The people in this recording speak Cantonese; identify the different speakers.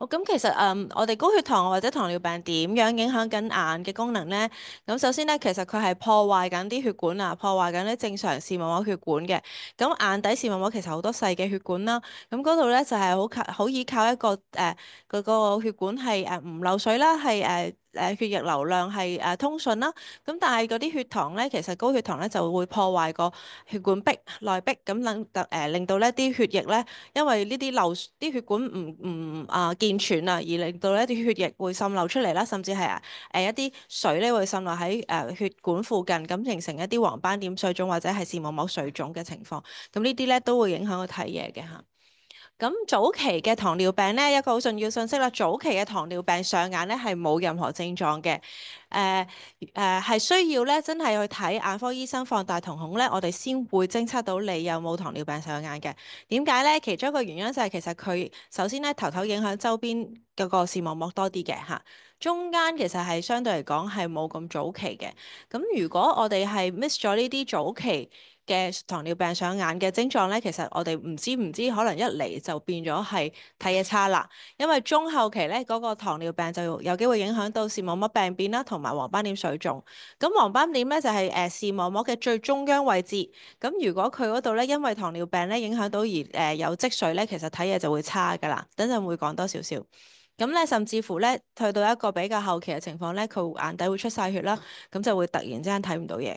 Speaker 1: 咁其實我哋高血糖或者糖尿病點樣影響緊眼嘅功能呢？咁首先咧，其實佢係破壞緊啲血管啊，破壞緊啲正常視網膜血管嘅。咁眼底視網膜其實好多細嘅血管啦，咁嗰度咧就係好依靠一個嗰個血管係唔漏水啦，係血液流量係通順啦。咁但係嗰啲血糖咧，其實高血糖咧就會破壞個血管壁內壁，咁令到呢啲血液咧。因為呢啲血管唔健全啊，而令到呢啲血液會滲漏出嚟啦，甚至係一啲水咧會滲漏喺血管附近，咁形成一啲黃斑點水腫或者係視網膜水腫嘅情況。咁呢啲咧都會影響我睇嘢嘅嚇。咁早期嘅糖尿病咧，一個好重要信息啦。早期嘅糖尿病上眼咧係冇任何症狀嘅，係需要咧真係去睇眼科醫生放大瞳孔咧，我哋先會偵測到你有冇糖尿病上眼嘅。點解咧？其中一個原因就係其實佢首先咧頭影響周邊嗰個視網膜多啲嘅嚇，中間其實係相對嚟講係冇咁早期嘅。咁如果我哋係 miss 咗呢啲早期嘅糖尿病上眼嘅症狀咧，其實我哋唔知可能一嚟就變咗係睇嘢差啦。因為中後期咧嗰個糖尿病就有機會影響到視網膜病變啦，同埋黃斑點水腫。咁黃斑點咧就係視網膜嘅最中央位置。咁如果佢嗰度咧因為糖尿病咧影響到而有積水咧，其實睇嘢就會差噶啦。等陣會講多少少。咁咧甚至乎咧去到一個比較後期嘅情況咧，佢眼底會出晒血啦，咁就會突然之間睇唔到嘢。